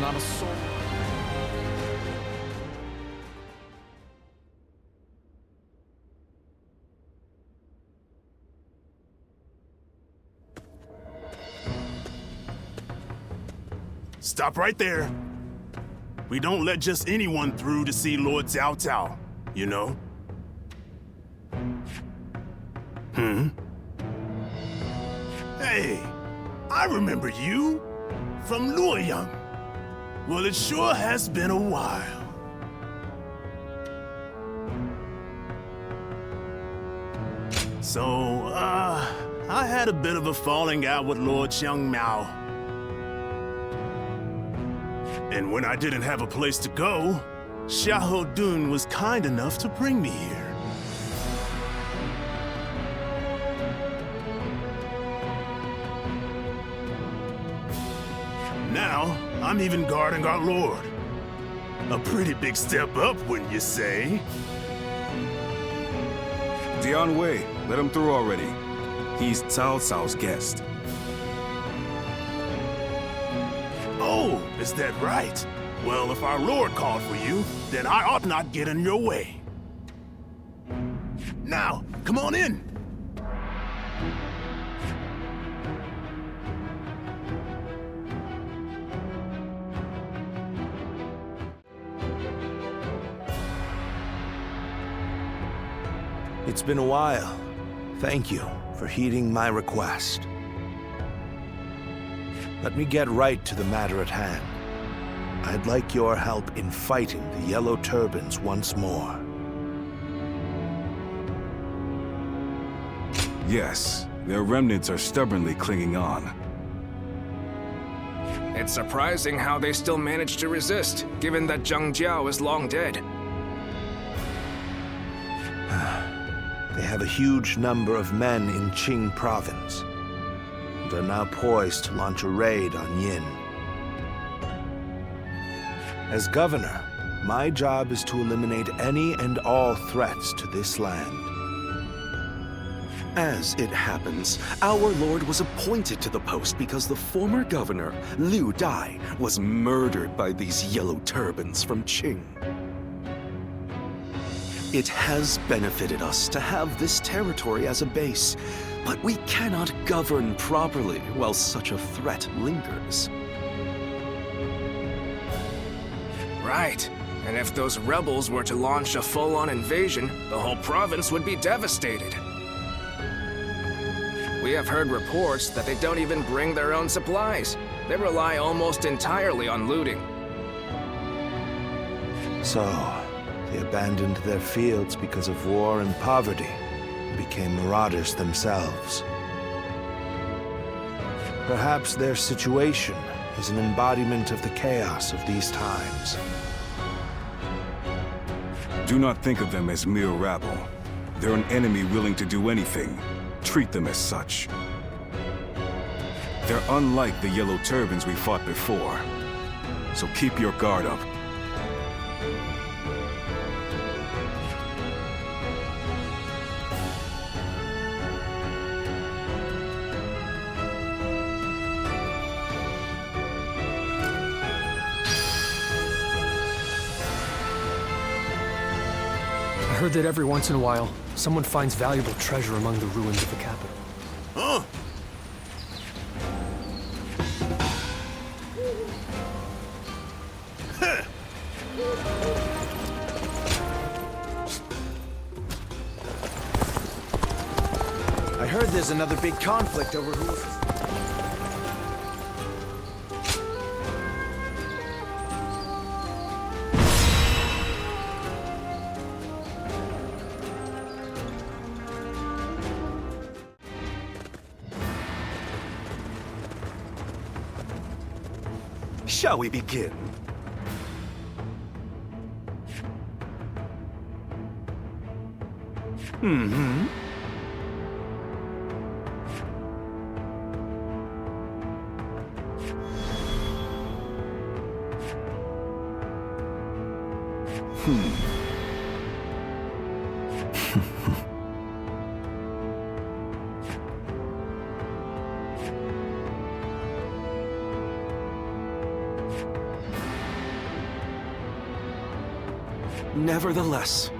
not a soul. Stop right there. We don't let just anyone through to see Lord Cao Cao, you know? Hey, I remember you from Luoyang. Well, it sure has been a while. So, I had a bit of a falling out with Lord Chiang Mao. And when I didn't have a place to go, Xiahou Dun was kind enough to bring me here. Now, I'm even guarding our lord. A pretty big step up, wouldn't you say? Dian Wei, let him through already. He's Cao Cao's guest. Oh, is that right? Well, if our lord called for you, then I ought not get in your way. Now, come on in. It's been a while. Thank you for heeding my request. Let me get right to the matter at hand. I'd like your help in fighting the Yellow Turbans once more. Yes, their remnants are stubbornly clinging on. It's surprising how they still manage to resist, given that Zhang Jiao is long dead. They have a huge number of men in Qing province, and are now poised to launch a raid on Yin. As governor, my job is to eliminate any and all threats to this land. As it happens, our lord was appointed to the post because the former governor, Liu Dai, was murdered by these yellow turbans from Qing. It has benefited us to have this territory as a base, but we cannot govern properly while such a threat lingers. Right. And if those rebels were to launch a full-on invasion, the whole province would be devastated. We have heard reports that they don't even bring their own supplies. They rely almost entirely on looting. So, they abandoned their fields because of war and poverty, and became marauders themselves. Perhaps their situation is an embodiment of the chaos of these times. Do not think of them as mere rabble. They're an enemy willing to do anything. Treat them as such. They're unlike the Yellow Turbans we fought before. So keep your guard up. I heard that every once in a while, someone finds valuable treasure among the ruins of the capital. Huh? I heard there's another big conflict over who's... Shall we begin? Mm-hmm. Nevertheless,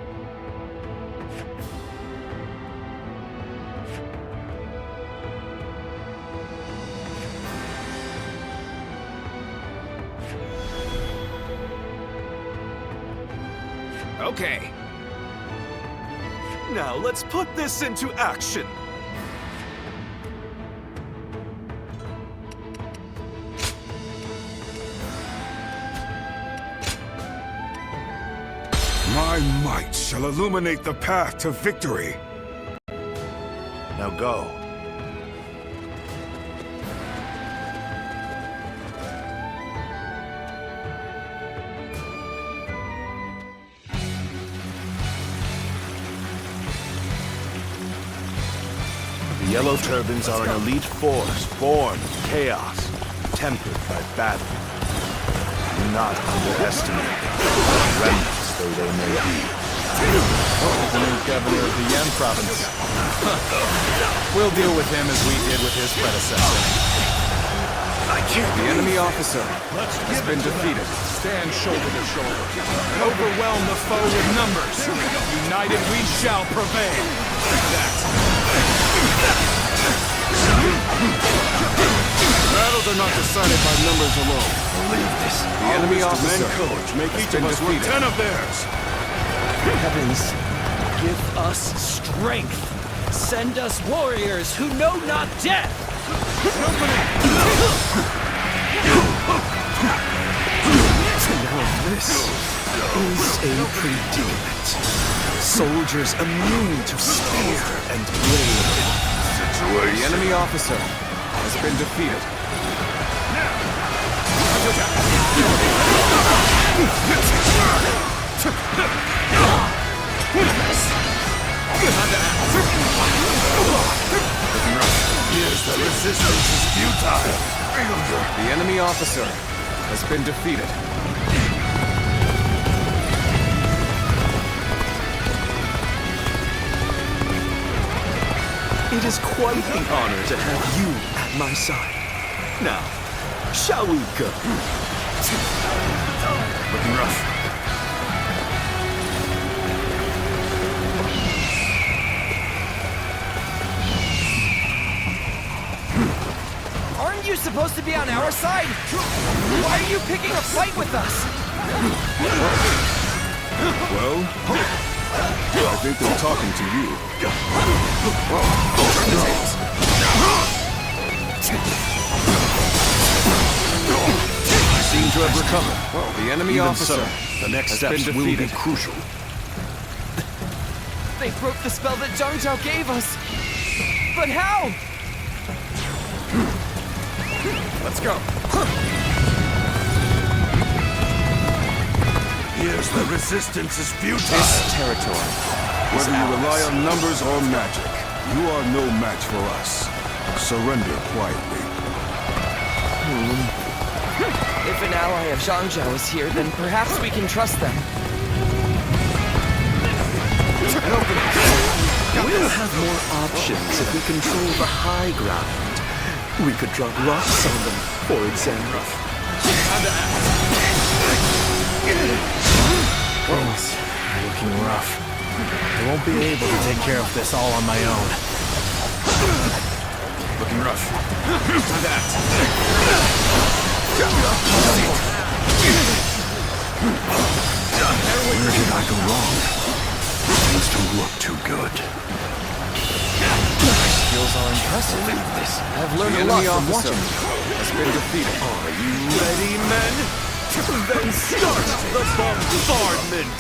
Okay. now let's put this into action. My might shall illuminate the path to victory. Now go. The Yellow Turbans are an elite force born of chaos, tempered by battle. Do not underestimate them, remnants though they may be. The new governor of the Yan province. We'll deal with him as we did with his predecessor. The enemy officer has been defeated. Stand shoulder to shoulder. Overwhelm the foe with numbers. United we shall prevail. Battles are not decided by numbers alone. Believe this. The enemy officer courage. Make has each been of us worth defeated. 10 of theirs. Heavens, give us strength. Send us warriors who know not death. Now this is a predicament. Soldiers immune to spear and blade. The enemy officer has been defeated. Yes, the resistance is futile. The enemy officer has been defeated. It is quite an honor to have you at my side. Now, shall we go? Looking rough. Aren't you supposed to be on our side? Why are you picking a fight with us? Well, I think they're talking to you. Seem to have recovered. The enemy officer The next has steps been will be defeated. crucial. They broke the spell that Zhangzhou gave us. But how? Let's go. Yes, the resistance is futile. This territory. Whether you rely on numbers or magic, you are no match for us. Surrender quietly. If an ally of Zhangzhou is here, then perhaps we can trust them. We'll have more options if we control the high ground. We could drop rocks on them, for example. Things are looking rough. I won't be able to take care of this all on my own. Looking rough. Where did I go wrong? Things don't look too good. Skills are impressive. I've learned The a lot enemy from officer watching. has been defeated. Are you ready, men? Then start the bombardment!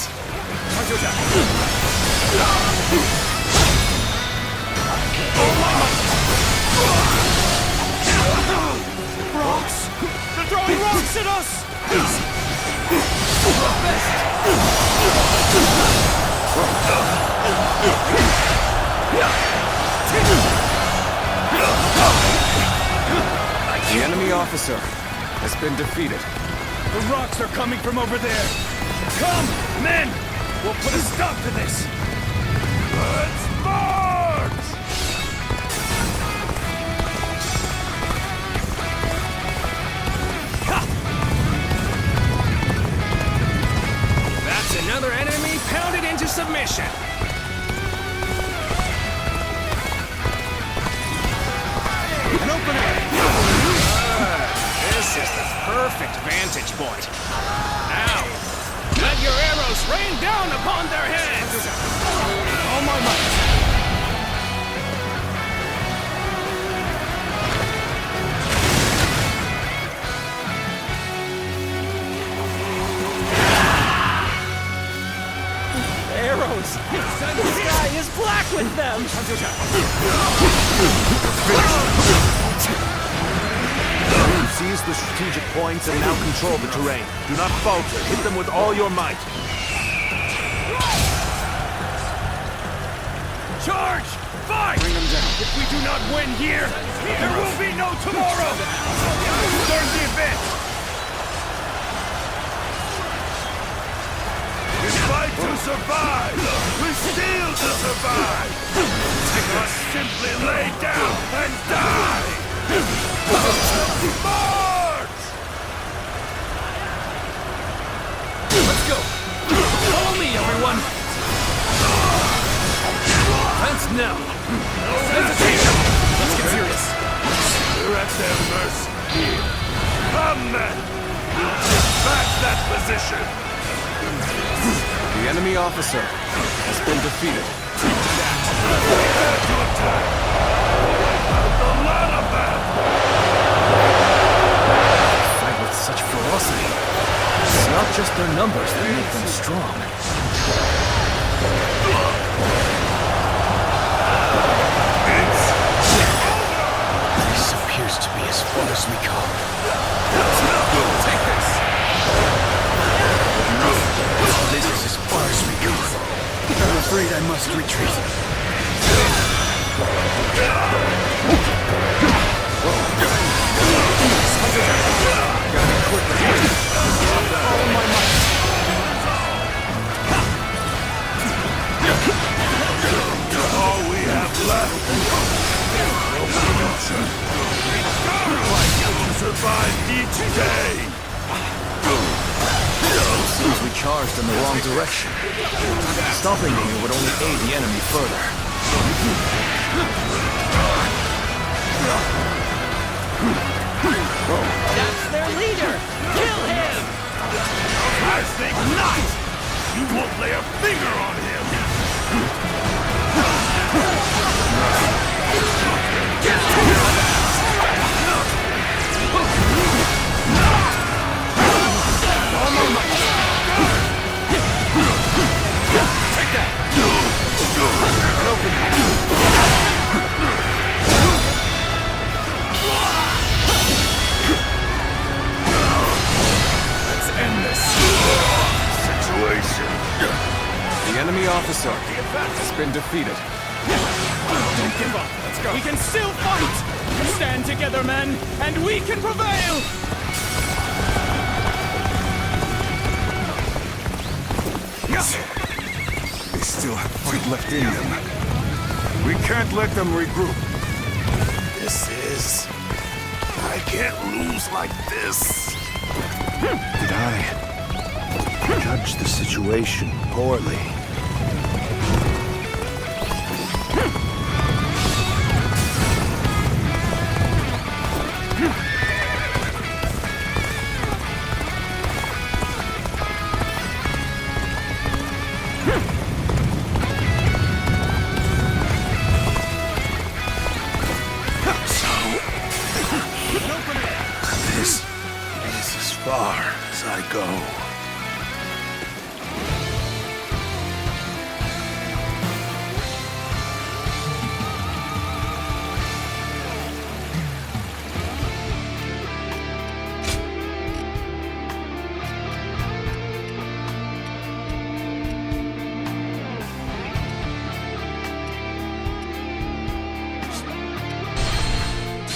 Rocks! They're throwing rocks at us! The enemy officer has been defeated. The rocks are coming from over there! Come, men! We'll put a stop to this! Let's march! That's another enemy perfect vantage point. Now, let your arrows rain down upon their heads! All my might. Arrows! The sky is black with them! You seize the strategic points and now control the terrain. Do not falter. Hit them with all your might. Charge! Fight! Bring them down. If we do not win here, there will be no tomorrow! Start the event! We fight to survive! We steal to survive! We must simply lay down and die! March! Let's go! Follow me, everyone! Fence now! No hesitation! Let's get serious! We're at their mercy. Come then! We'll take back that position! The enemy officer has been defeated. Prepare to attack! The lot of them! Fight with such ferocity. It's not just their numbers that make them strong. This appears to be as far as we go. Take this! This is as far as we go. I'm afraid I must retreat. Gotta be quick. Follow my might. All we have left. To survive each day. Seems we charged in the wrong direction. Stopping here would only aid the enemy further. That's their leader! Kill him! I think not! You won't lay a finger on him! Let's end this situation. The enemy officer has been defeated. Don't give up. Let's go. We can still fight! Stand together, men, and we can prevail! They still have fight left in them. We can't let them regroup. This is... I can't lose like this. Did I judge the situation poorly? This is as far as I go.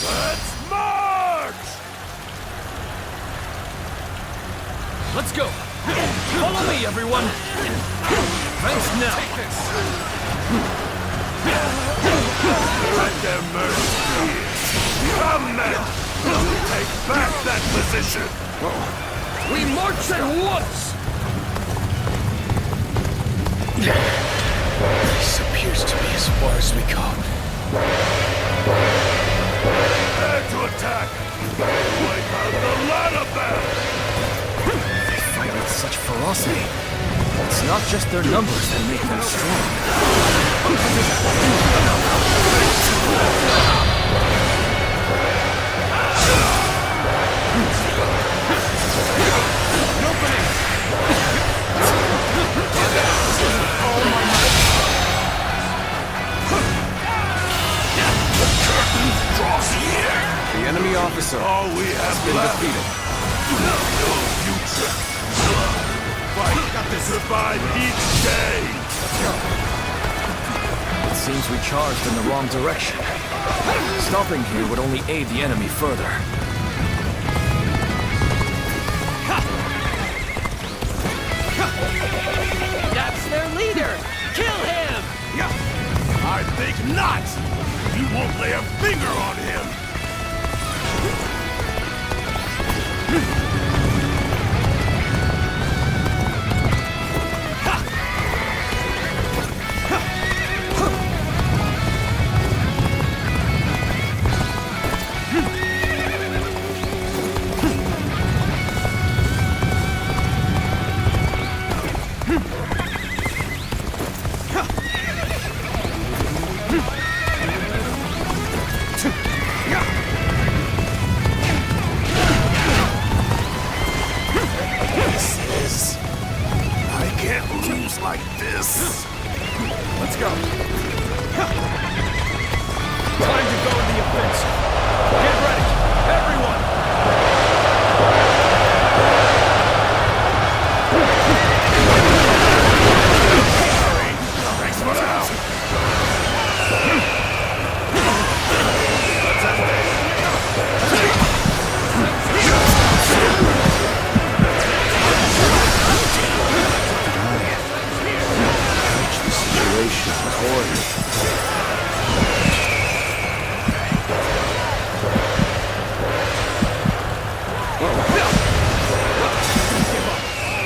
Let's march! Let's go! Follow me, everyone! Fence now! We're at their mercy. Come then! We'll take back that position! We march at once! This appears to be as far as we go. Prepare to attack! Wipe out the lot of them! not just their numbers that make them strong. The enemy officer has been defeated. No future. Fight to survive each day. It seems we charged in the wrong direction. Stopping here would only aid the enemy further. That's their leader! Kill him! I think not! You won't lay a finger on him! Like this. Let's go. Time to go in the offensive. Get ready, everyone. Thanks for now.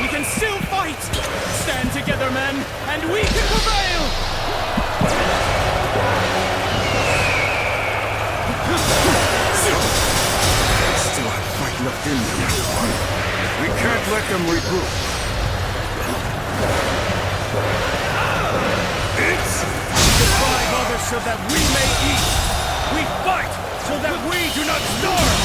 We can still fight! Stand together, men, and we can prevail! Still have fight left in them. We can't let them regroup. Deprive others so that we may eat! We fight so that we do not starve!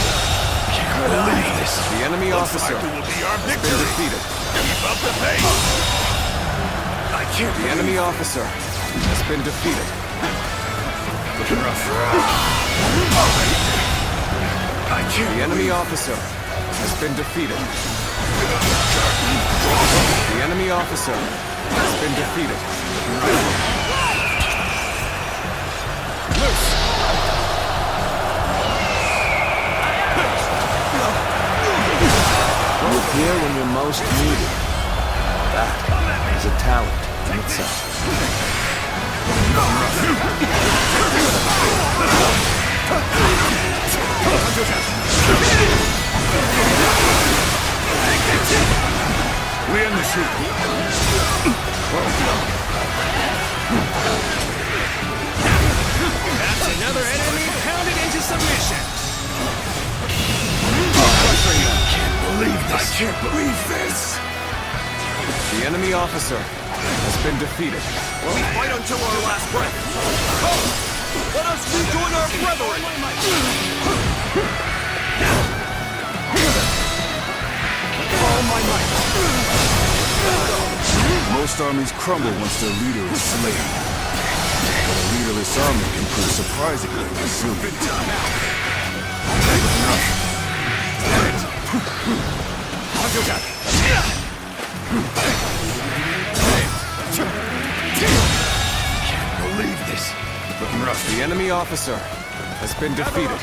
Believe this. The enemy officer Will be our has been victory. defeated. Keep up the pace. I can't. The enemy officer has been defeated. Looking rough. I can't. The enemy officer has been defeated. The enemy officer has been defeated. Loose! You appear when you're most needed. That is a talent in itself. We end the shoot. That's another enemy pounded into submission. I can't believe this. The enemy officer has been defeated. We fight until our last breath. Come! Let us rejoin our brethren! All my might! Most armies crumble once their leader is slain. But a leaderless army can prove surprisingly resilient. Believe this. Looking rough. The enemy officer has been defeated.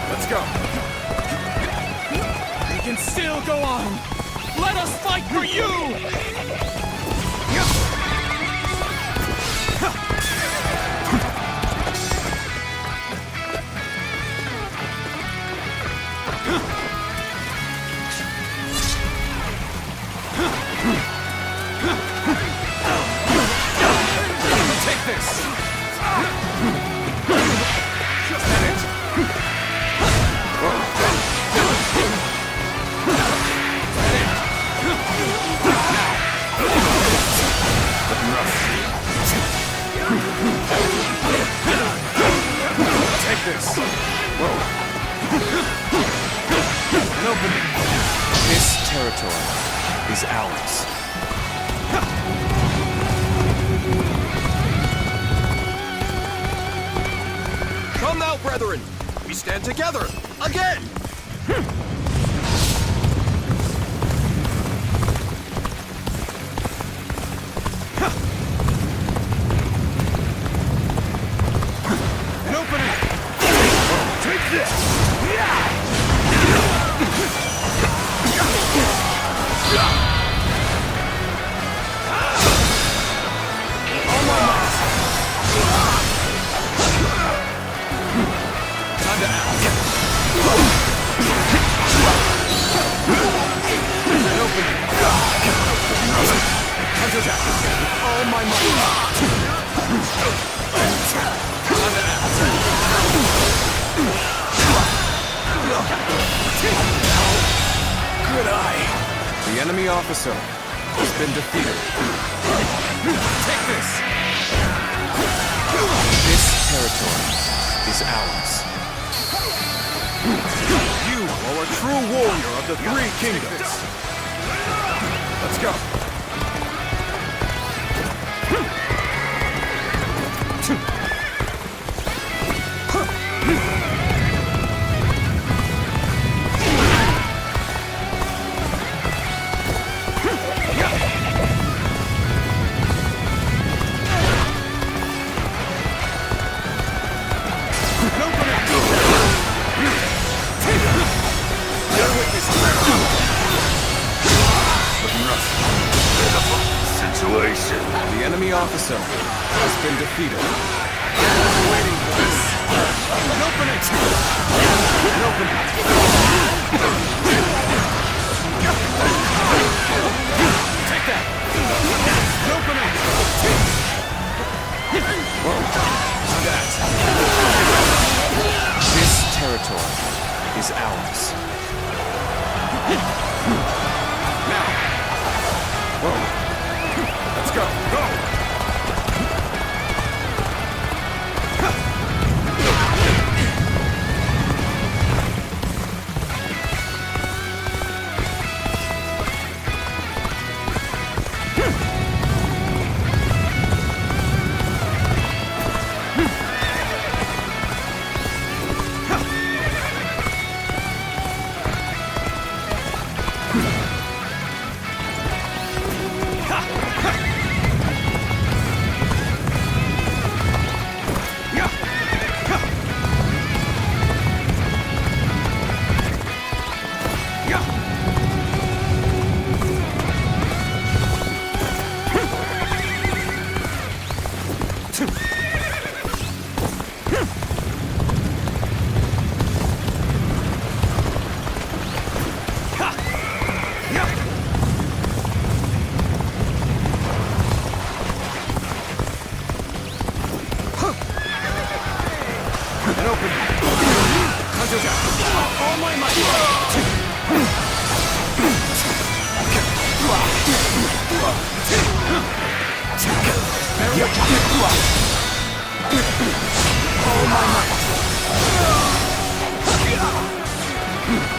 Let's go. We can still go on. Let us fight for you! Take this! territory is ours. Come now, brethren! We stand together! Again! An opening! Take this! Time to act. An opening! Counterattack! With all my might! Time to act. Good eye. The enemy officer has been defeated. Take this! This territory is ours. You are a true warrior of the Three Kingdoms. Let's go. Situation. The enemy officer has been defeated. Waiting for this. An opening! An opening! Take that! An opening! This territory is ours. Now! Let's go! Go!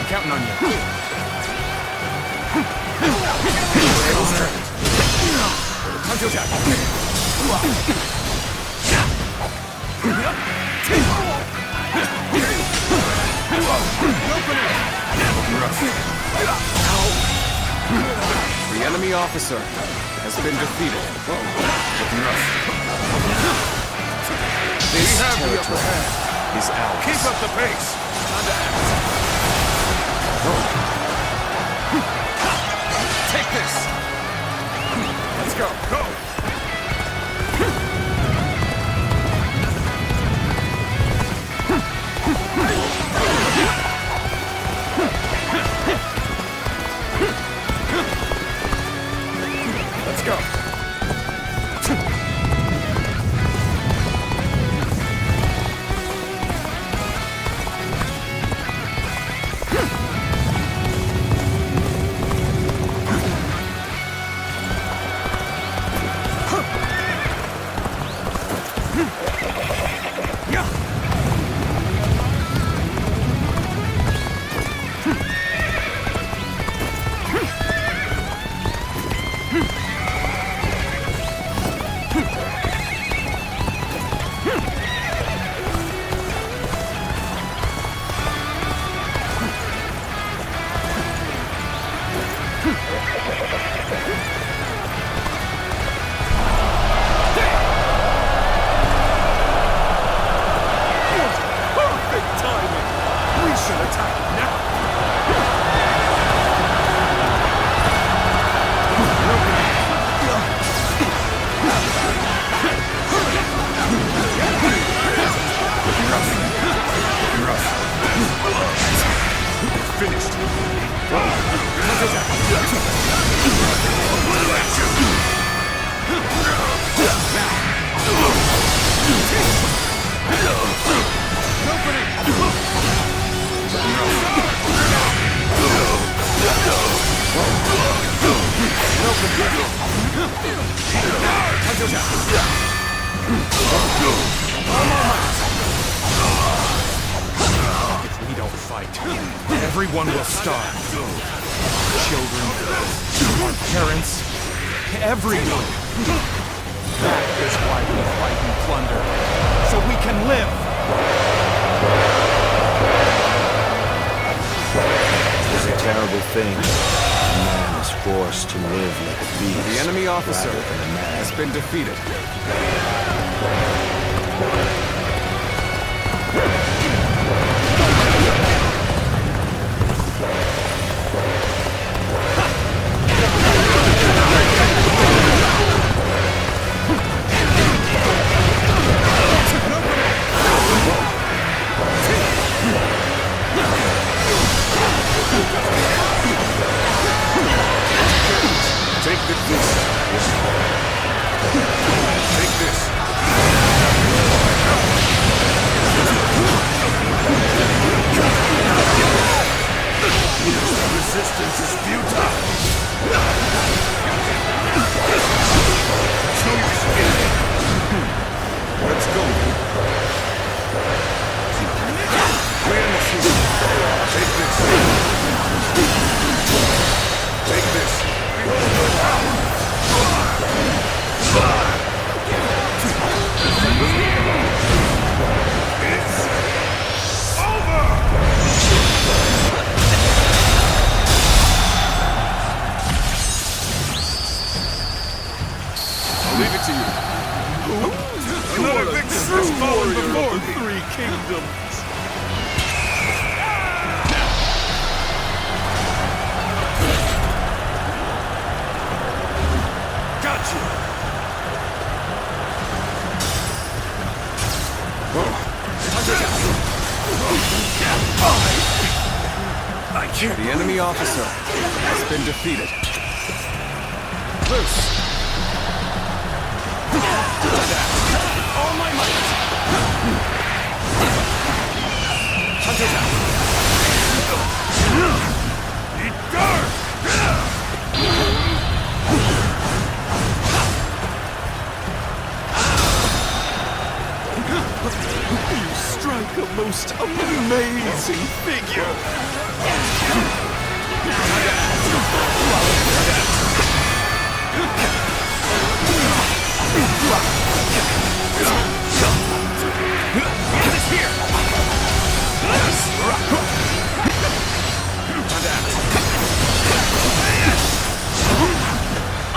Counting on you. Time to attack. The enemy officer has been defeated. This territory is ours. Keep up the pace. Time to act. Take this. Let's go. Go. Let's go. If we don't fight, everyone will starve. Children, our parents, everyone. That is why we fight and plunder, so we can live. It is a terrible thing. A man is forced to live like a beast. The enemy officer rather than a man. has been defeated. Take this. Take this. Resistance is futile. Let's go. Clear machine. Take this. Take this. It's over! I'll leave it to you. Another victim has fallen before me. Three kingdoms. Gotcha. I can't. The enemy officer has been defeated. Loose. All my might. Hunters out. Eat guard. You strike a most amazing figure.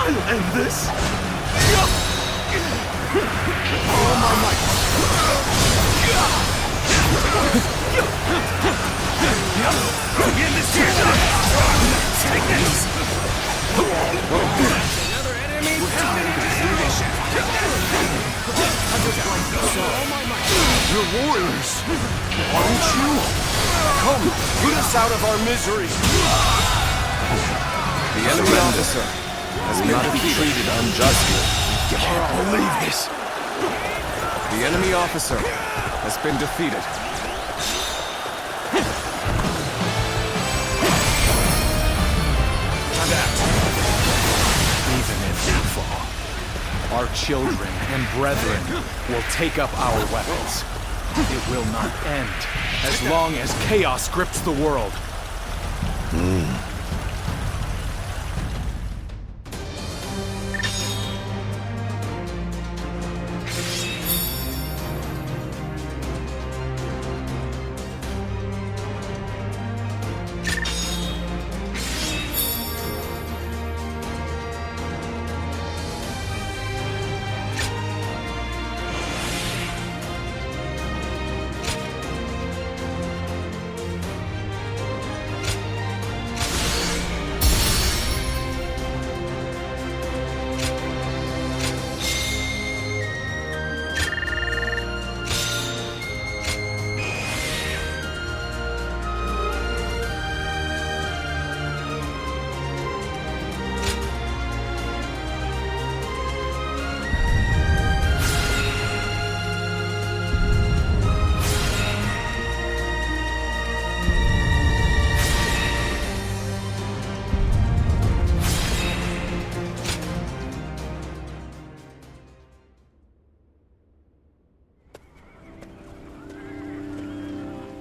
I'll end this. All my might. End this here. Take this. Another enemy You're warriors, aren't you? Come, put us out of our misery. The enemy officer has been defeated. Unjustly. Can't believe this. The enemy officer has been defeated. Even if we fall, our children and brethren will take up our weapons. It will not end as long as chaos grips the world.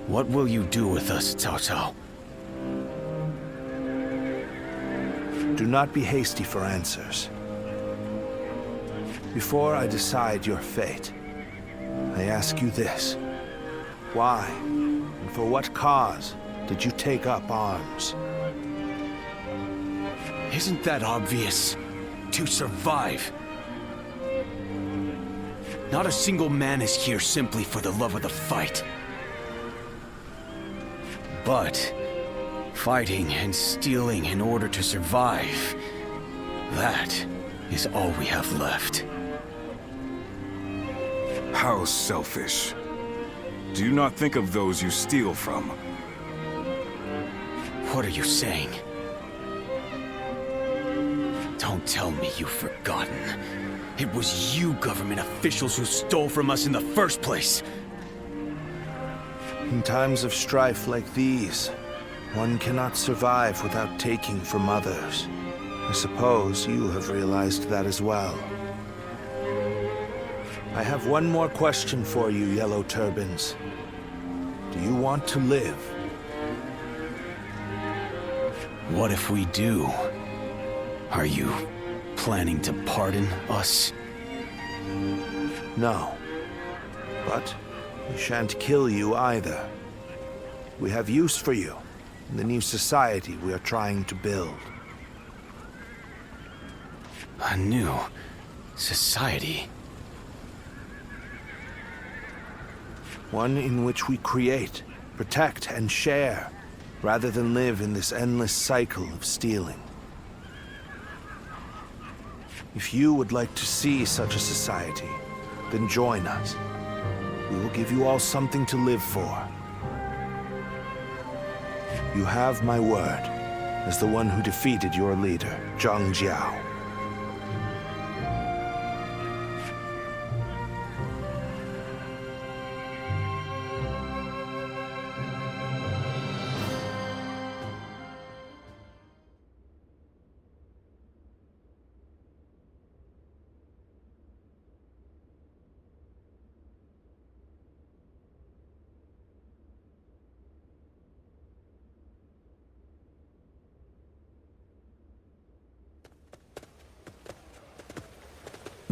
What will you do with us, Cao Cao? Do not be hasty for answers. Before I decide your fate, I ask you this. Why, and for what cause, did you take up arms? Isn't that obvious? To survive. Not a single man is here simply for the love of the fight. But fighting and stealing in order to survive, that is all we have left. How selfish. Do you not think of those you steal from? What are you saying? Don't tell me you've forgotten. It was you government officials who stole from us in the first place. In times of strife like these, one cannot survive without taking from others. I suppose you have realized that as well. I have one more question for you, Yellow Turbans. Do you want to live? What if we do? Are you planning to pardon us? No. But we shan't kill you either. We have use for you in the new society we are trying to build. A new society? One in which we create, protect, and share, rather than live in this endless cycle of stealing. If you would like to see such a society, then join us. We will give you all something to live for. You have my word, as the one who defeated your leader, Zhang Jiao.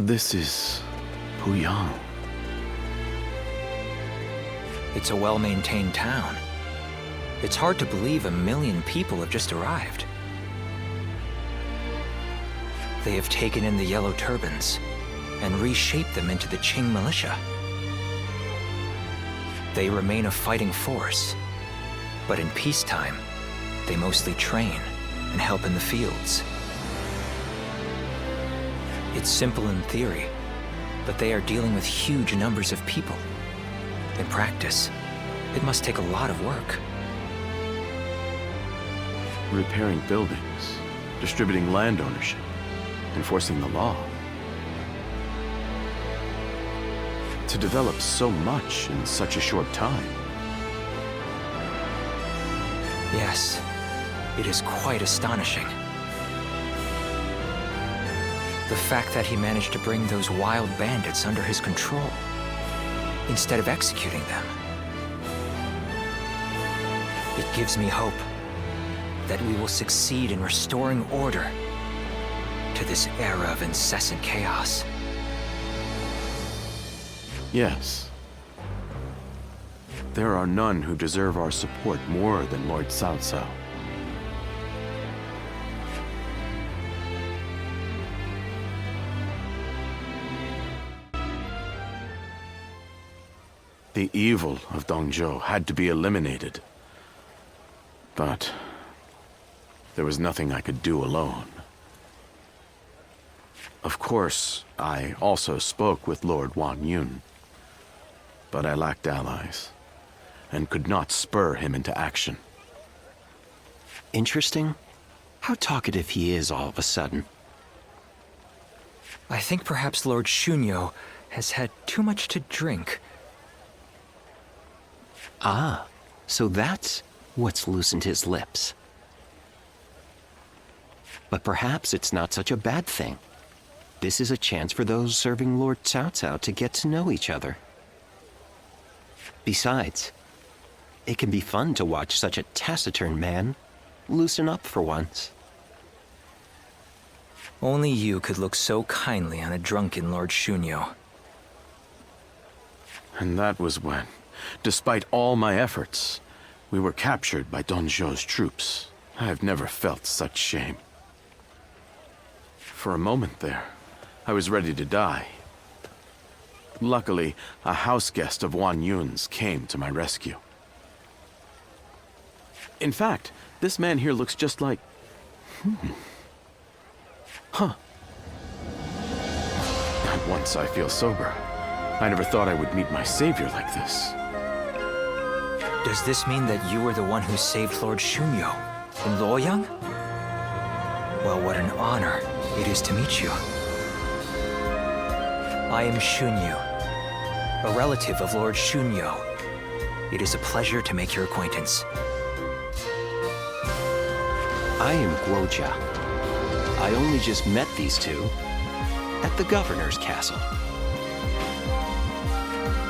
This is Puyang. It's a well-maintained town. It's hard to believe 1 million people have just arrived. They have taken in the Yellow Turbans and reshaped them into the Qing militia. They remain a fighting force, but in peacetime, they mostly train and help in the fields. It's simple in theory, but they are dealing with huge numbers of people. In practice, it must take a lot of work. Repairing buildings, distributing land ownership, enforcing the law. To develop so much in such a short time. Yes, it is quite astonishing. The fact that he managed to bring those wild bandits under his control, instead of executing them. It gives me hope that we will succeed in restoring order to this era of incessant chaos. Yes. There are none who deserve our support more than Lord Cao Cao. The evil of Dongzhou had to be eliminated. But there was nothing I could do alone. Of course, I also spoke with Lord Wan Yun. But I lacked allies, and could not spur him into action. Interesting. How talkative he is all of a sudden. I think perhaps Lord Shunyo has had too much to drink. Ah, so that's what's loosened his lips. But perhaps it's not such a bad thing. This is a chance for those serving Lord Cao Cao to get to know each other. Besides, It can be fun to watch such a taciturn man loosen up for once. Only you could look so kindly on a drunken Lord Shunyo. And that was when, despite all my efforts, we were captured by Don Zhou's troops. I have never felt such shame. For a moment there, I was ready to die. Luckily, a house guest of Wan Yun's came to my rescue. In fact, this man here looks just like... Huh. Not once I feel sober. I never thought I would meet my savior like this. Does this mean that you were the one who saved Lord Shunyo in Luoyang? Well, what an honor it is to meet you. I am Shunyu, a relative of Lord Shunyo. It is a pleasure to make your acquaintance. I am Guoja. I only just met these two at the governor's castle.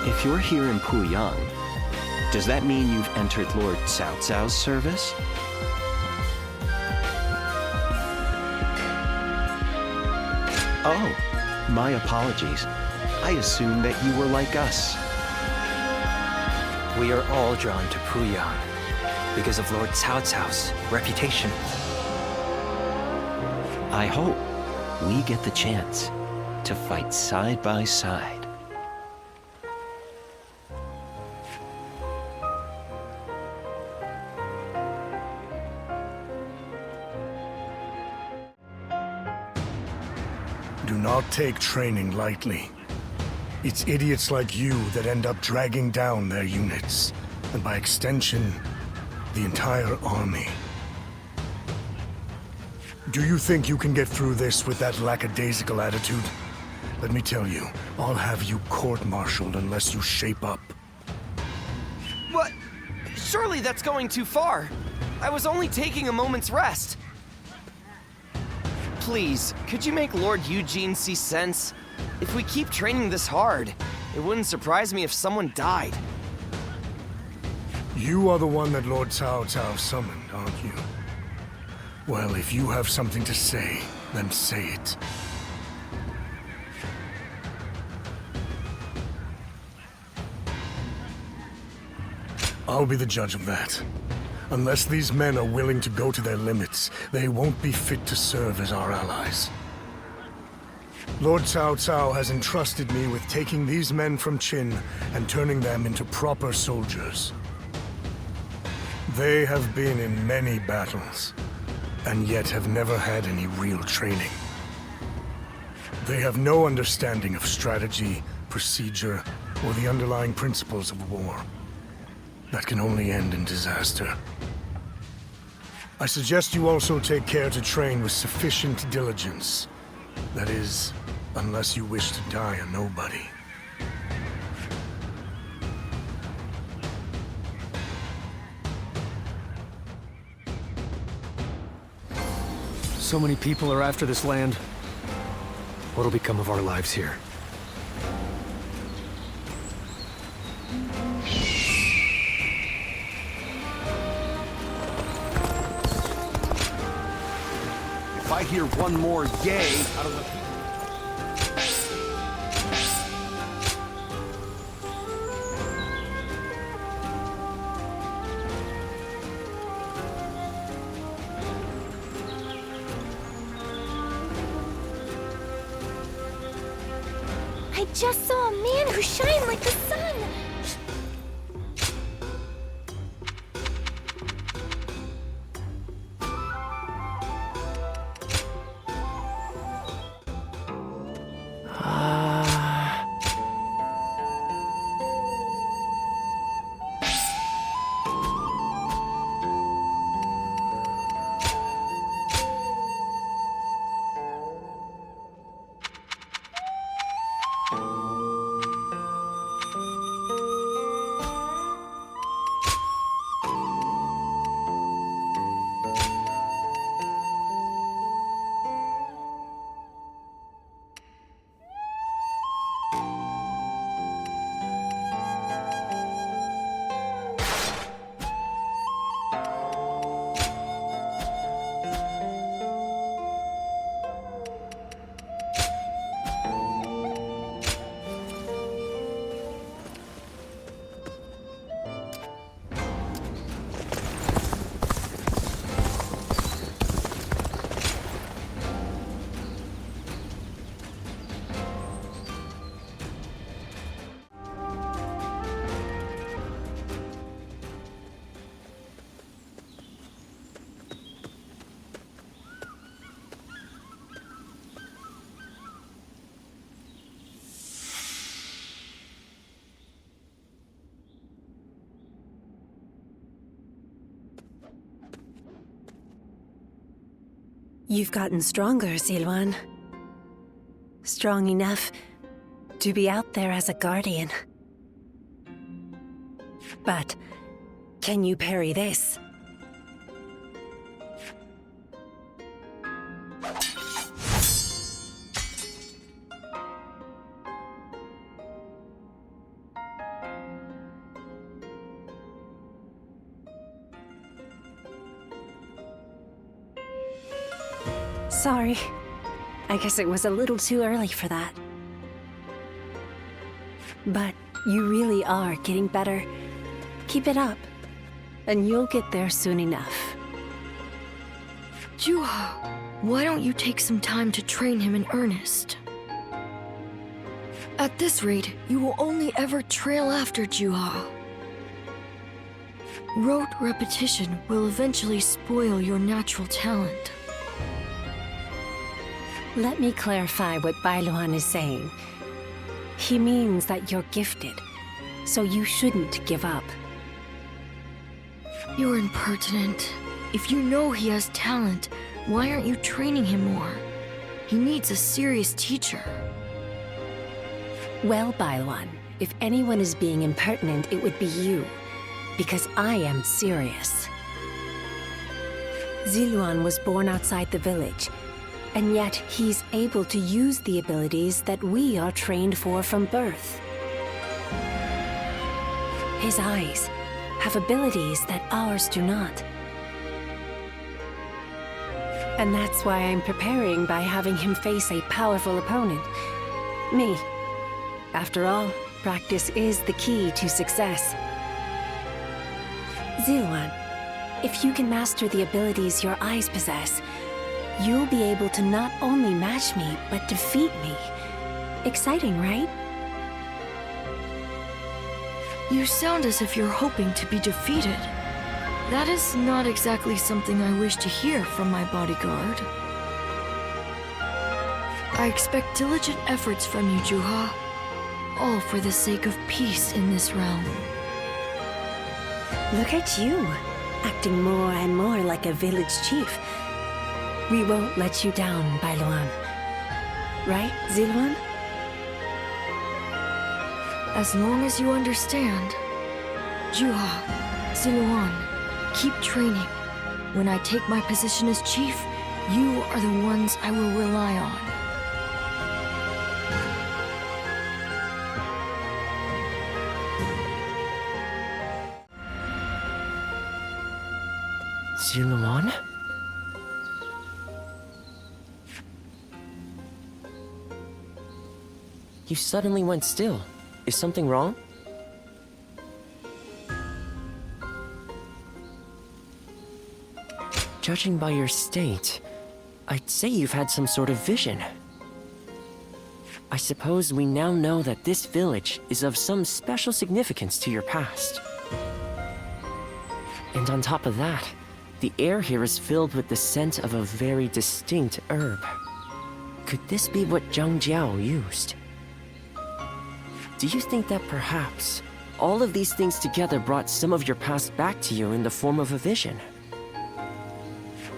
If you're here in Puyang, does that mean you've entered Lord Cao Cao's service? Oh, my apologies. I assumed that you were like us. We are all drawn to Puyang because of Lord Cao Cao's reputation. I hope we get the chance to fight side by side. Do not take training lightly. It's idiots like you that end up dragging down their units, and by extension, the entire army. Do you think you can get through this with that lackadaisical attitude? Let me tell you, I'll have you court-martialed unless you shape up. What? Surely that's going too far. I was only taking a moment's rest. Please, could you make Lord Eugene see sense? If we keep training this hard, it wouldn't surprise me if someone died. You are the one that Lord Cao Cao summoned, aren't you? Well, if you have something to say, then say it. I'll be the judge of that. Unless these men are willing to go to their limits, they won't be fit to serve as our allies. Lord Cao Cao has entrusted me with taking these men from Qin and turning them into proper soldiers. They have been in many battles, and yet have never had any real training. They have no understanding of strategy, procedure, or the underlying principles of war. That can only end in disaster. I suggest you also take care to train with sufficient diligence. That is, unless you wish to die a nobody. So many people are after this land. What'll become of our lives here? If I hear one more yay out of the people... I just saw a man who shined like the sun! You've gotten stronger, Zilwan. Strong enough to be out there as a guardian. But can you parry this? Sorry. I guess it was a little too early for that. But you really are getting better. Keep it up, and you'll get there soon enough. Juha, why don't you take some time to train him in earnest? At this rate, you will only ever trail after Juha. Rote repetition will eventually spoil your natural talent. Let me clarify what Bailuan is saying. He means that you're gifted, so you shouldn't give up. You're impertinent. If you know he has talent, why aren't you training him more? He needs a serious teacher. Well, Bailuan, if anyone is being impertinent, it would be you. Because I am serious. Ziluan was born outside the village, and yet he's able to use the abilities that we are trained for from birth. His eyes have abilities that ours do not. And that's why I'm preparing by having him face a powerful opponent. Me. After all, practice is the key to success. Ziluan, if you can master the abilities your eyes possess, you'll be able to not only match me, but defeat me. Exciting, right? You sound as if you're hoping to be defeated. That is not exactly something I wish to hear from my bodyguard. I expect diligent efforts from you, Juha. All for the sake of peace in this realm. Look at you, acting more and more like a village chief. We won't let you down, Bailuan. Right, Ziluan? As long as you understand. Juha, Ziluan, keep training. When I take my position as chief, you are the ones I will rely on. Ziluan? You suddenly went still. Is something wrong? Judging by your state, I'd say you've had some sort of vision. I suppose we now know that this village is of some special significance to your past. And on top of that, the air here is filled with the scent of a very distinct herb. Could this be what Zhang Jiao used? Do you think that perhaps all of these things together brought some of your past back to you in the form of a vision?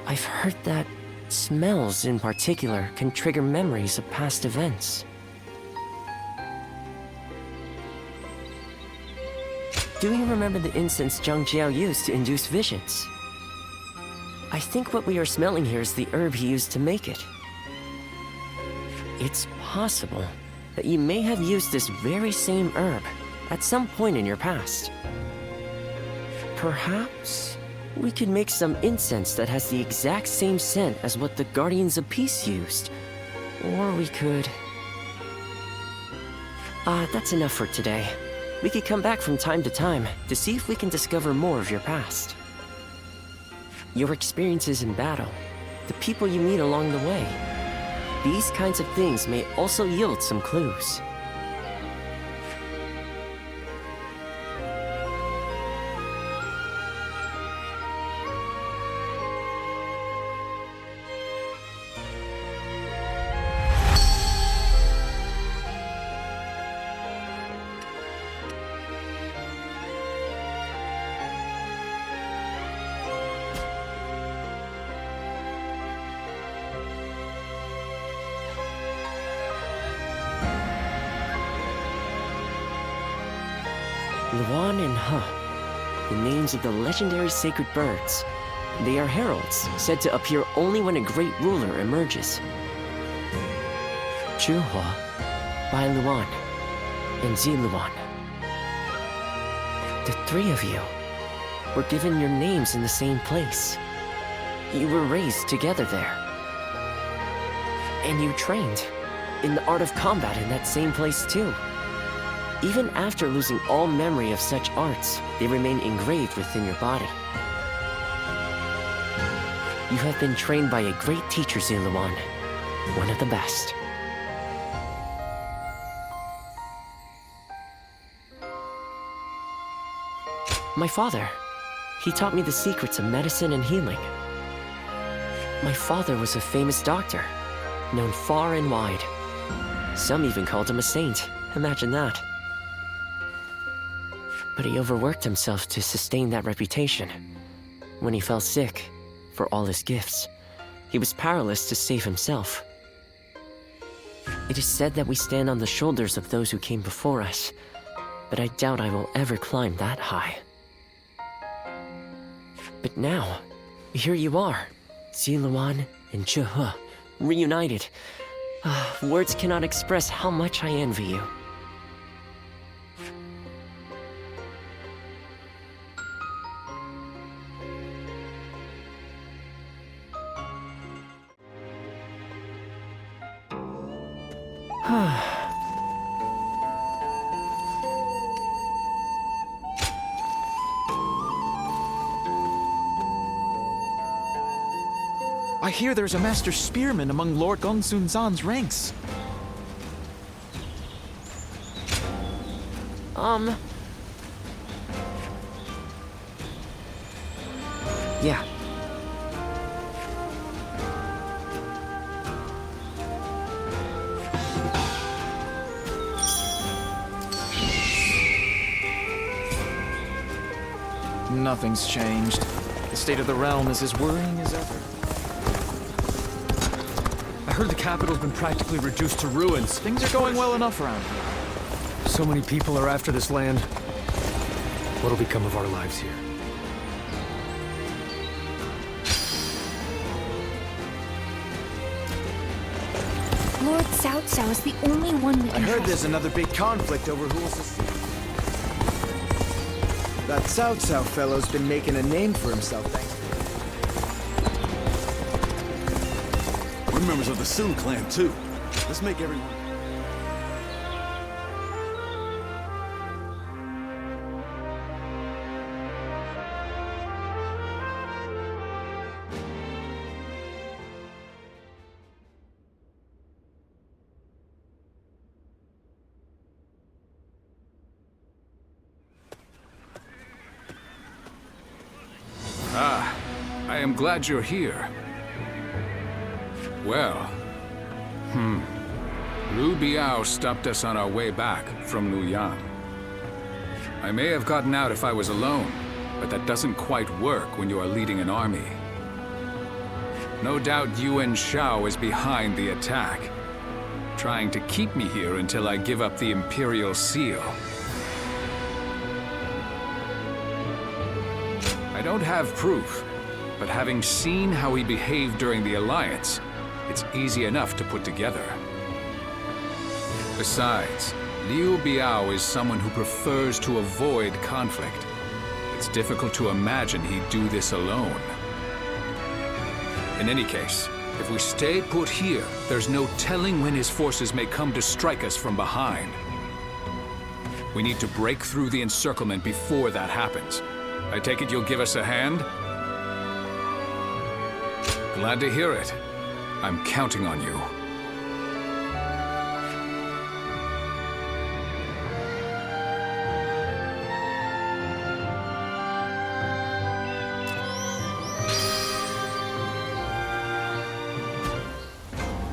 I've heard that smells in particular can trigger memories of past events. Do you remember the incense Zhang Jiao used to induce visions? I think what we are smelling here is the herb he used to make it. It's possible that you may have used this very same herb at some point in your past. Perhaps we could make some incense that has the exact same scent as what the Guardians of Peace used. Or we could... that's enough for today. We could come back from time to time to see if we can discover more of your past. Your experiences in battle, the people you meet along the way. These kinds of things may also yield some clues. Luan and He, the names of the legendary sacred birds. They are heralds, said to appear only when a great ruler emerges. Chuhua, Bai Luan, and Zi Luan. The three of you were given your names in the same place. You were raised together there. And you trained in the art of combat in that same place too. Even after losing all memory of such arts, they remain engraved within your body. You have been trained by a great teacher, Ziluan, one of the best. My father, he taught me the secrets of medicine and healing. My father was a famous doctor, known far and wide. Some even called him a saint, imagine that. But he overworked himself to sustain that reputation. When he fell sick, for all his gifts, he was powerless to save himself. It is said that we stand on the shoulders of those who came before us, but I doubt I will ever climb that high. But now, here you are, Ziluan and Chuhua, reunited. Words cannot express how much I envy you. I hear there's a master spearman among Lord Gongsun Zan's ranks. Yeah. Nothing's changed. The state of the realm is as worrying as ever. I heard the capital's been practically reduced to ruins. Things are going well enough around here. So many people are after this land. What'll become of our lives here? Lord Cao Cao is the only one we can I heard trust. there's another big conflict over who will succeed. That Cao Cao fellow's been making a name for himself, thanks to We're members of the Sun clan, too. Let's make everyone... I am glad you're here. Well, Liu Biao stopped us on our way back from Luoyang. I may have gotten out if I was alone, but that doesn't quite work when you are leading an army. No doubt Yuan Shao is behind the attack, trying to keep me here until I give up the Imperial Seal. I don't have proof, but having seen how he behaved during the Alliance, it's easy enough to put together. Besides, Liu Biao is someone who prefers to avoid conflict. It's difficult to imagine he'd do this alone. In any case, if we stay put here, there's no telling when his forces may come to strike us from behind. We need to break through the encirclement before that happens. I take it you'll give us a hand? Glad to hear it. I'm counting on you.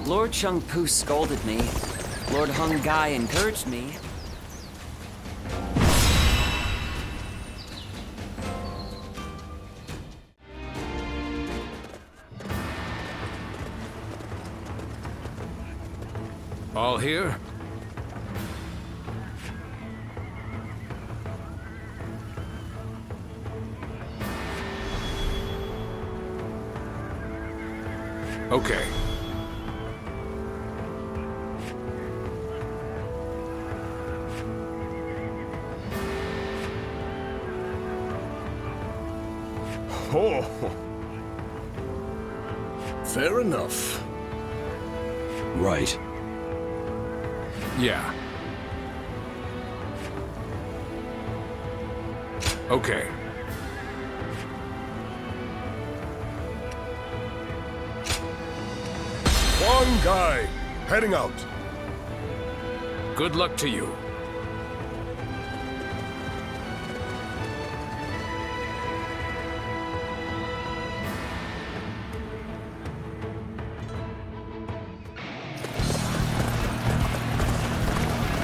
Lord Chung Pu scolded me. Lord Hung Gai encouraged me. All here? Okay. Oh. Fair enough. Right. Yeah. Okay. One guy, heading out. Good luck to you.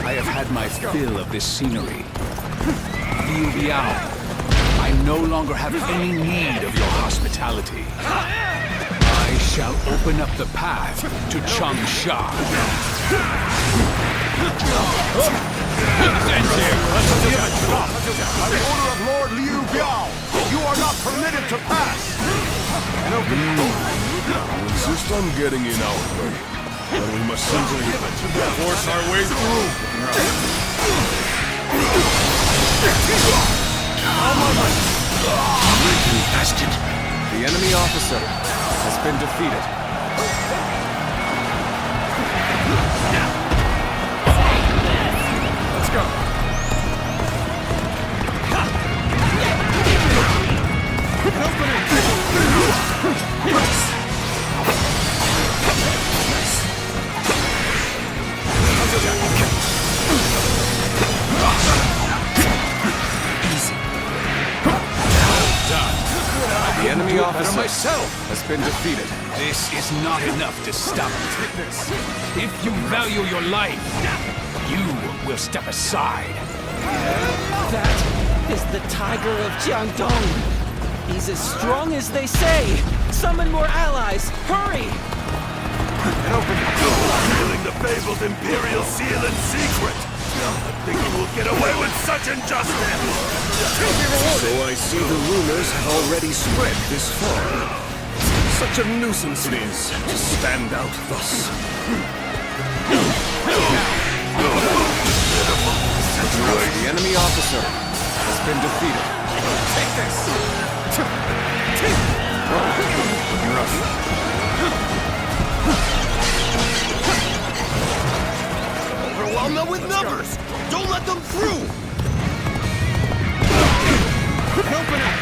I have had my fill of this scenery. Liu Biao, I no longer have any need of your hospitality. I shall open up the path to Changsha. By the order of Lord Liu Biao, you are not permitted to pass. Insist on getting in our way. Then we must simply force our way through. Bastard. The enemy officer has been defeated. Let's go. The enemy officer has been defeated. This is not enough to stop me. If you value your life, you will step aside. That is the Tiger of Jiangdong. He's as strong as they say. Summon more allies. Hurry! Revealing the fabled Imperial seal in secret. Not thinking we'll get away with such injustice. So I see the rumors have already spread this far. Such a nuisance it is to stand out thus. The enemy officer has been defeated. Take this! Looking rough. Overwhelm them with numbers! Don't let them through! Open it!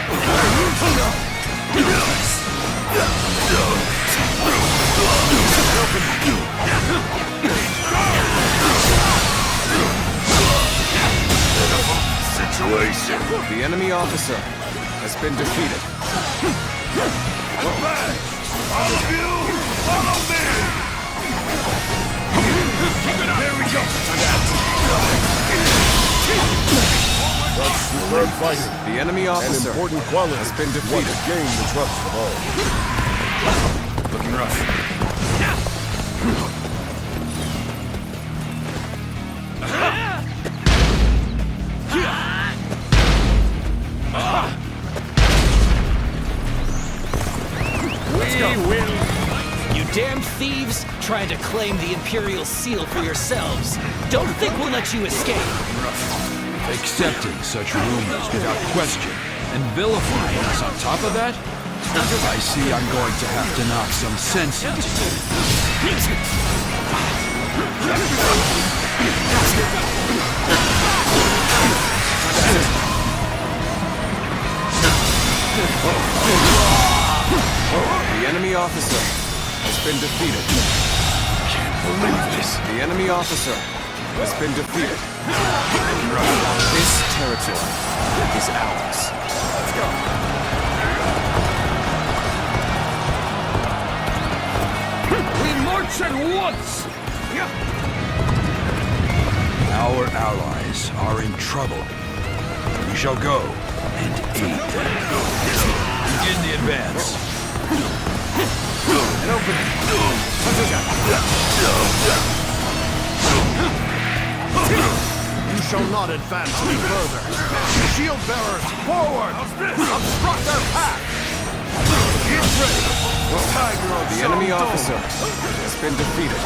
Situation. The enemy officer has been defeated. All of you, follow me! There we go! That's superb fighting. The enemy officer An important quality has been defeated. What gained the trust of all. Looking rough. You damn thieves, trying to claim the Imperial seal for yourselves. Don't think we'll let you escape. Accepting such rumors without question and vilifying us on top of that? I see I'm going to have to knock some sense into The enemy officer has been defeated. Can't believe this. The enemy officer has been defeated. This territory is ours. Let's go. We march at once! Our allies are in trouble. We shall go and aid them. Begin the advance. You shall not advance any further. Shield bearers, forward! Obstruct their path! Get ready! The enemy officer has been defeated.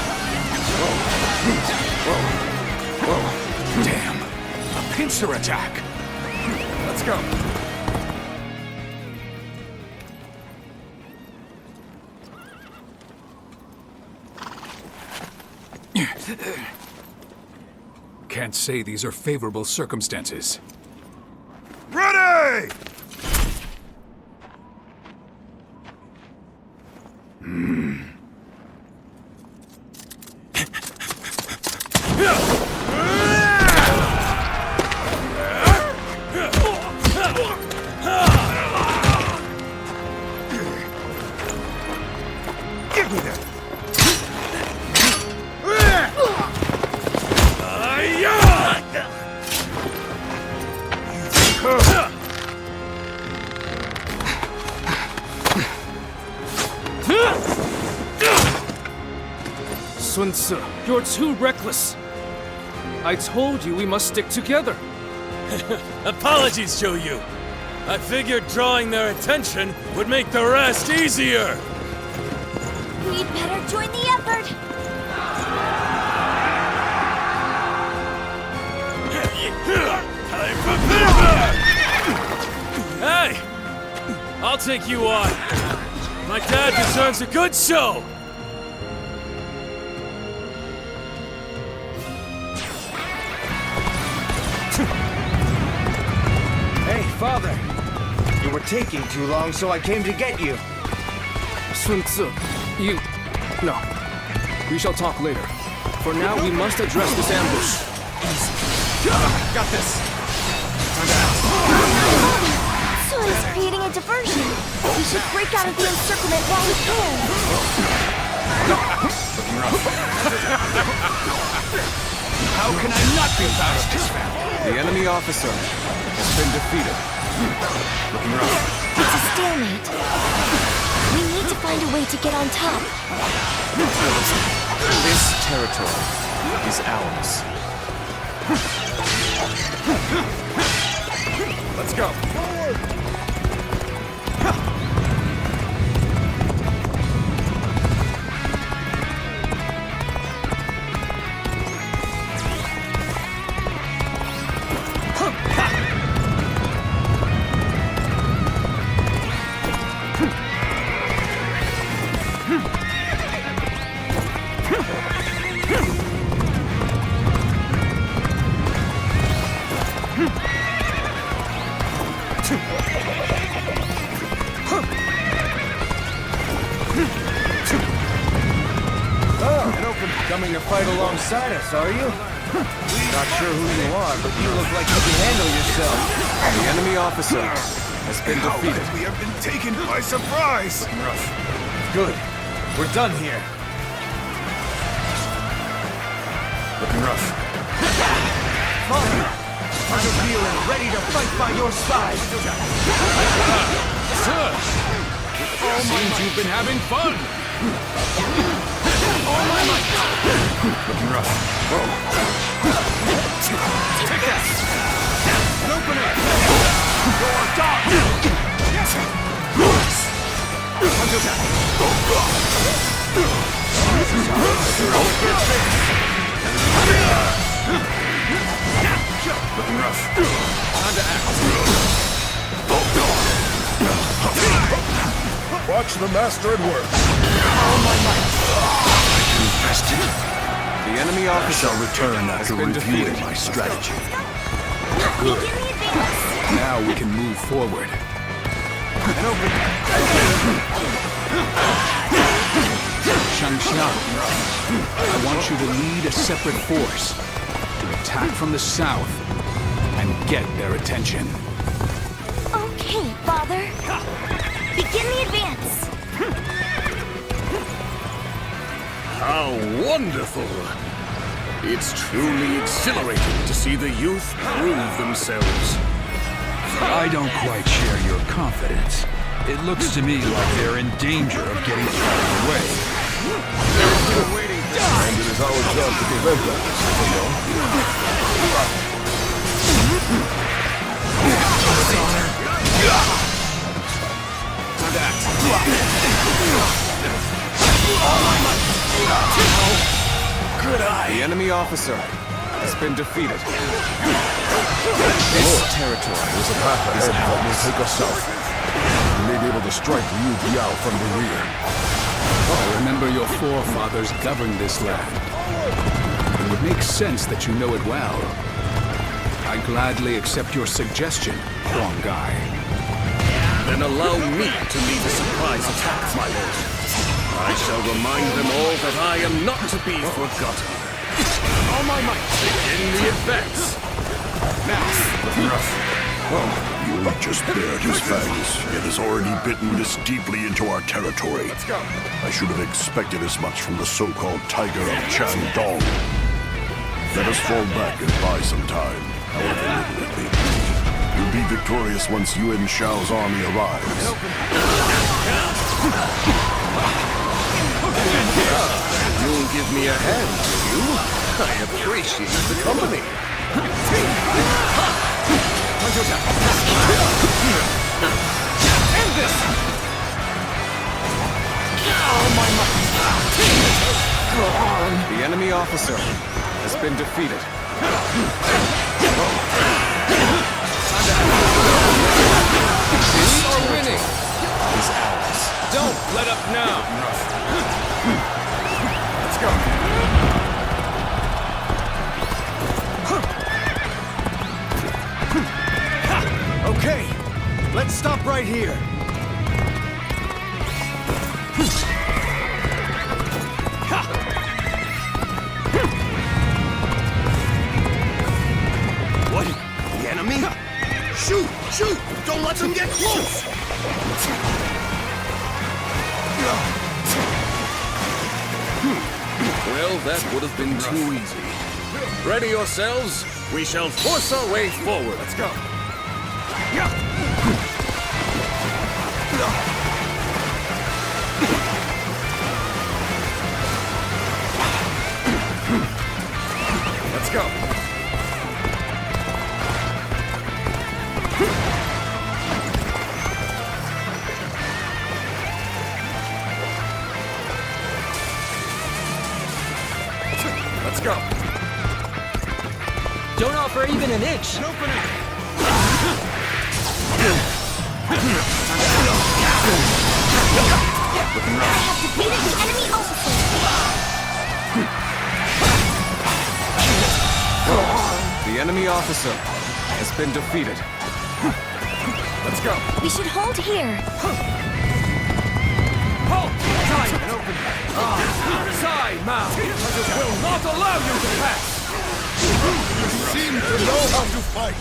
Damn! A pincer attack! Let's go! Can't say these are favorable circumstances. Ready! Give me that! Sun Tzu, you're too reckless. I told you we must stick together. Apologies, Zhou Yu. I figured drawing their attention would make the rest easier. We'd better join the effort. Time for payback! Hey! I'll take you on. My dad deserves a good show. Hey, Father. You were taking too long, so I came to get you. Sun Tzu, you... No. We shall talk later. For now, we must address this ambush. Got this. Sun is creating a diversion. We should break out of the encirclement while we can. How can I not be proud of this family? The enemy officer has been defeated. Looking rough. It's a stalemate. We need to find a way to get on top. This territory is ours. Let's go. Coming to fight alongside us, are you? Not sure who you are, but you look like you can handle yourself. The enemy officer has been defeated. We have been taken by surprise! Rough. Good. We're done here. Looking rough. Father! I'm feeling ready to fight by your side! Seems you've been having fun! All my might! Looking rough. Take that! An opening! Your dodge! Looking rough. Time to act. Watch the master at work. All my might. The enemy officer Shall return has after been reviewing defeated. my strategy. Good. Now we can move forward. Shangxiang, I want you to lead a separate force to attack from the south and get their attention. Okay, Father. Begin the advance. How wonderful! It's truly exhilarating to see the youth prove themselves. I don't quite share your confidence. It looks to me like they're in danger of getting carried away. And it is our job to prevent that, Time to act. Good eye. The enemy officer has been defeated. This territory is a path ahead that will take us south. We may be able to strike Liu Biao from the rear. I remember your forefathers governed this land. It would make sense that you know it well. I gladly accept your suggestion, Huang Gai. Then allow me to lead a surprise attack, my lord. I shall remind them all that I am not to be forgotten. All my might, begin the advance. Now, You just bared his fangs, yet has already bitten this deeply into our territory. Let's go. I should have expected as much from the so-called Tiger of Chandong. Let us fall back and buy some time, however little it may be. We'll be victorious once Yuan Shao's army arrives. You'll give me a hand, will you? I appreciate the company. End this! The enemy officer has been defeated. We are winning! Is ours. Don't let up now! Let's go. Okay, let's stop right here. What? The enemy? Shoot! Shoot! Don't let them get close! Well, that would have been too easy. Ready yourselves. We shall force our way forward. Let's go. Let's go. Let's go. Don't offer even an inch. The enemy officer has been defeated. Let's go. We should hold here. Halt! Time and open. Side mouth! Will not allow you to pass! You seem to know how to fight.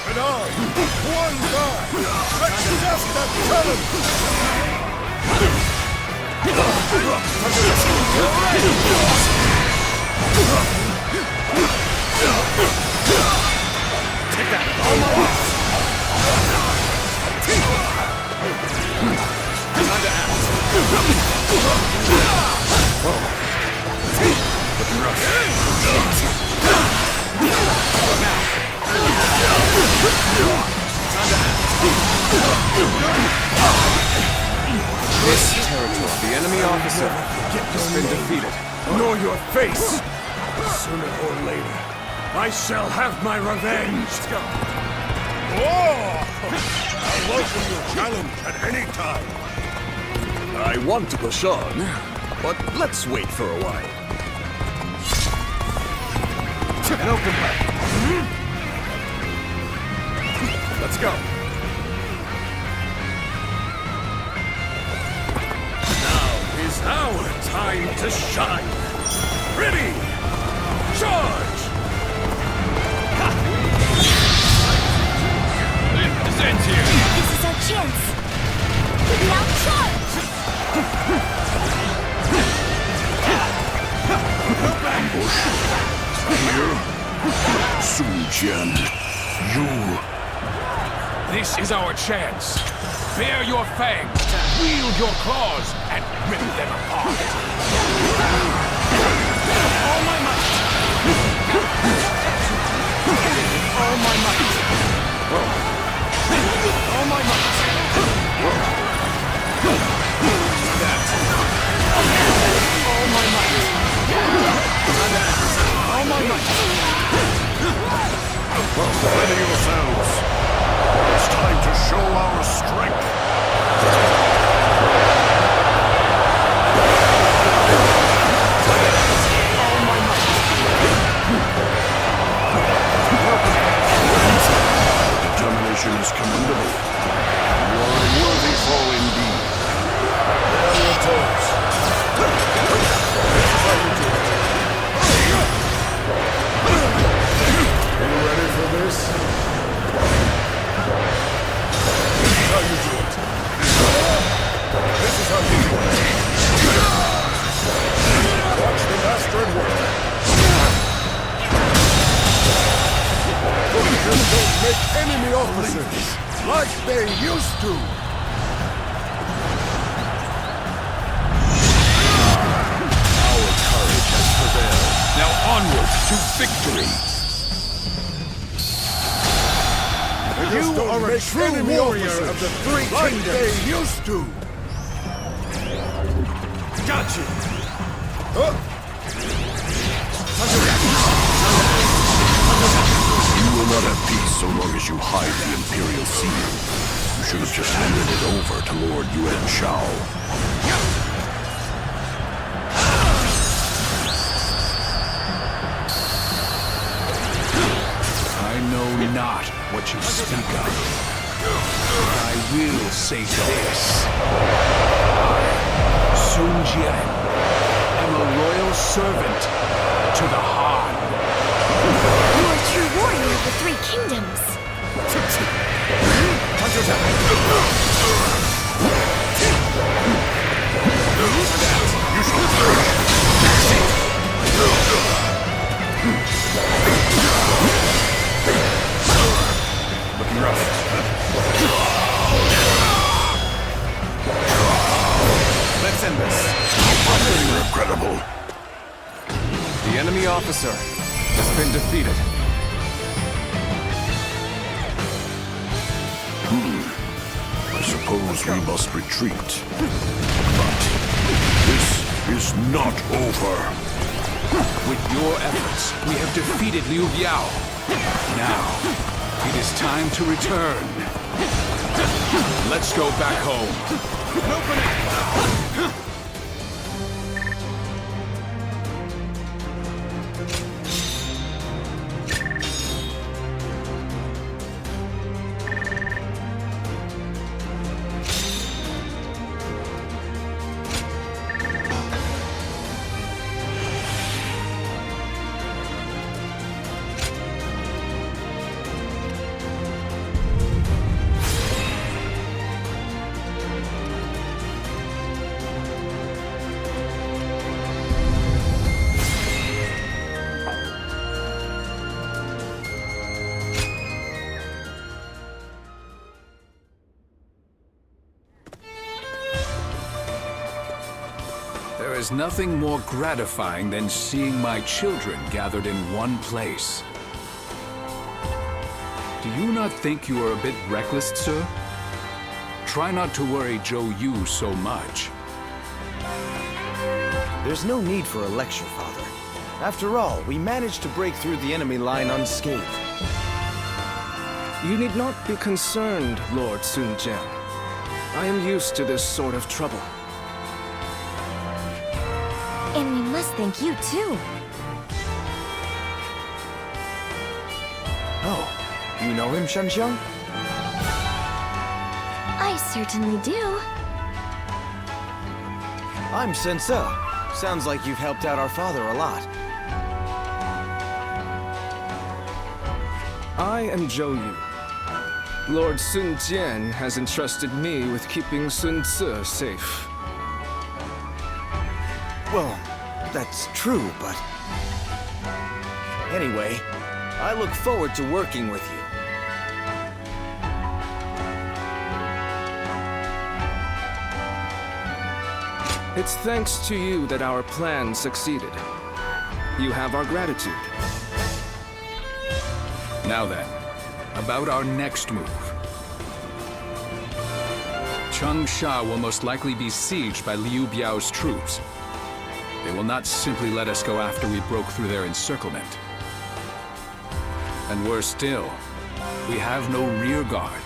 And I, one guy, accept that challenge. Take that! All my life! Time to act. Looking rough. This territory, the enemy officer has been defeated. Know your face! Sooner or later, I shall have my revenge! Let's go. Oh! I welcome your challenge at any time. I want to push on, but let's wait for a while. An open way. Let's go. Now is our time to shine! Ready! Charge! This is our chance. Now charge! Ambush. Here. Sun Jian. You. This is our chance. Bare your fangs, wield your claws, and rip them apart. All my might. All my might. All my might. That. Watch the master at work. Just don't make enemy officers like they used to. Our courage has prevailed. Now onwards to victory. You are a true warrior of the three kingdoms. Like they used to. Got you. You will not have peace so long as you hide the Imperial Seal. You should have just handed it over to Lord Yuan Shao. I know not what you speak of. I will say this. Sun Jian am a loyal servant to the Han. You are a true warrior of the three kingdoms. Looking rough. Let's end this. Incredible. The enemy officer has been defeated. I suppose we must retreat. But this is not over. With your efforts, we have defeated Liu Biao. Now, it is time to return. Let's go back home. There is nothing more gratifying than seeing my children gathered in one place. Do you not think you are a bit reckless, sir? Try not to worry Zhou Yu so much. There's no need for a lecture, Father. After all, we managed to break through the enemy line unscathed. You need not be concerned, Lord Sun Jian. I am used to this sort of trouble. And we must thank you, too. Oh, you know him, Shenxiang? I certainly do. I'm Sense. Sounds like you've helped out our father a lot. I am Zhou Yu. Lord Sun Jian has entrusted me with keeping Sun Ce safe. Well, that's true, but... Anyway, I look forward to working with you. It's thanks to you that our plan succeeded. You have our gratitude. Now then, about our next move. Changsha will most likely be sieged by Liu Biao's troops. They will not simply let us go after we broke through their encirclement. And worse still, we have no rear guard,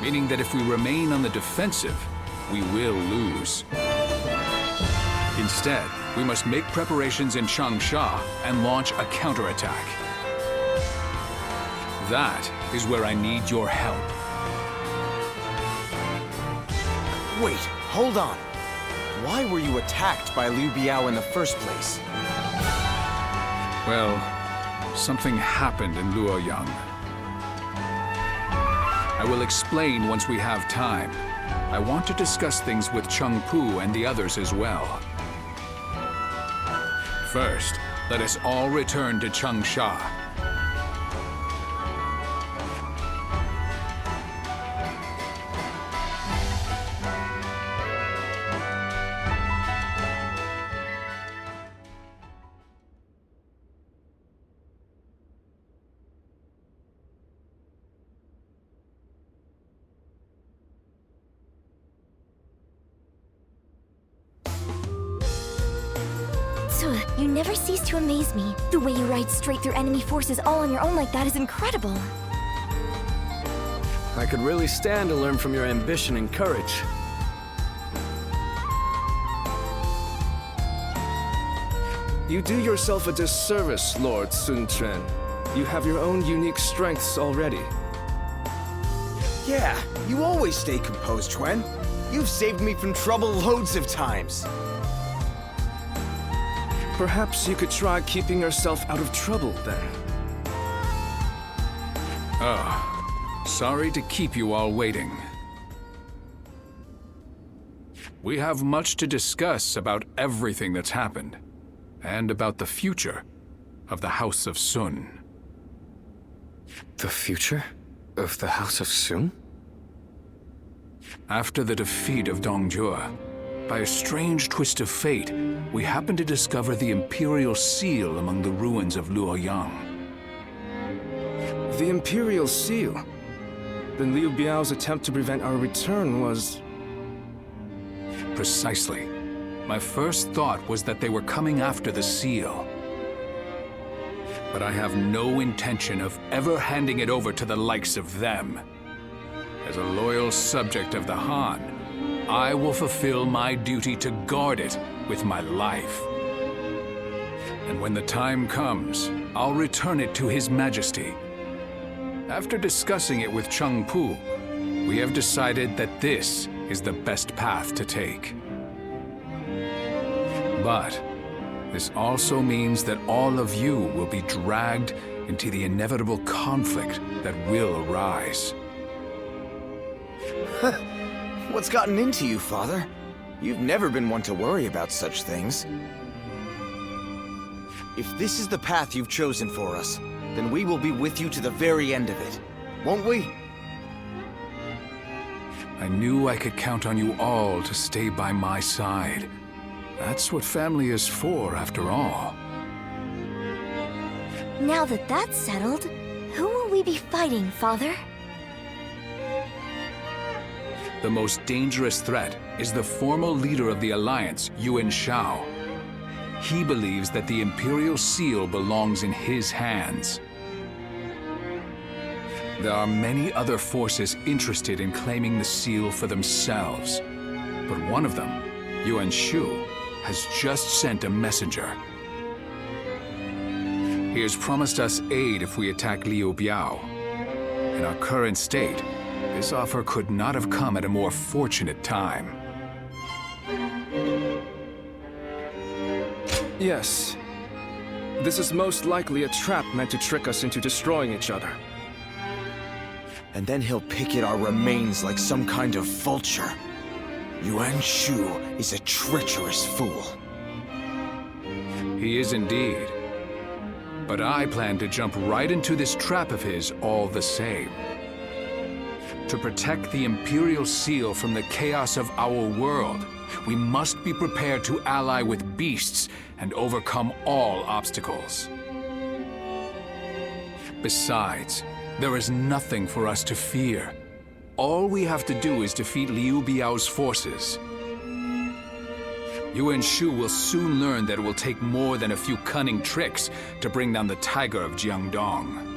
meaning that if we remain on the defensive, we will lose. Instead, we must make preparations in Changsha and launch a counterattack. That is where I need your help. Wait, hold on. Why were you attacked by Liu Biao in the first place? Well, something happened in Luoyang. I will explain once we have time, I want to discuss things with Chung Pu and the others as well. First, let us all return to Changsha. You never cease to amaze me. The way you ride straight through enemy forces all on your own like that is incredible. I could really stand to learn from your ambition and courage. You do yourself a disservice, Lord Sun Quan. You have your own unique strengths already. Yeah, you always stay composed, Quan. You've saved me from trouble loads of times. Perhaps you could try keeping yourself out of trouble, then. Sorry to keep you all waiting. We have much to discuss about everything that's happened, and about the future of the House of Sun. The future of the House of Sun? After the defeat of Dongjue, by a strange twist of fate, we happened to discover the Imperial Seal among the ruins of Luoyang. The Imperial Seal? Then Liu Biao's attempt to prevent our return was... Precisely. My first thought was that they were coming after the seal. But I have no intention of ever handing it over to the likes of them. As a loyal subject of the Han, I will fulfill my duty to guard it with my life. And when the time comes, I'll return it to His Majesty. After discussing it with Chung Pu, we have decided that this is the best path to take. But this also means that all of you will be dragged into the inevitable conflict that will arise. What's gotten into you, Father? You've never been one to worry about such things. If this is the path you've chosen for us, then we will be with you to the very end of it, won't we? I knew I could count on you all to stay by my side. That's what family is for, after all. Now that that's settled, who will we be fighting, Father? The most dangerous threat is the formal leader of the Alliance, Yuan Shao. He believes that the Imperial Seal belongs in his hands. There are many other forces interested in claiming the seal for themselves. But one of them, Yuan Shu, has just sent a messenger. He has promised us aid if we attack Liu Biao. In our current state, this offer could not have come at a more fortunate time. Yes. This is most likely a trap meant to trick us into destroying each other. And then he'll pick at our remains like some kind of vulture. Yuan Shu is a treacherous fool. He is indeed. But I plan to jump right into this trap of his all the same. To protect the Imperial Seal from the chaos of our world, we must be prepared to ally with beasts and overcome all obstacles. Besides, there is nothing for us to fear. All we have to do is defeat Liu Biao's forces. Yuan Shu will soon learn that it will take more than a few cunning tricks to bring down the Tiger of Jiangdong.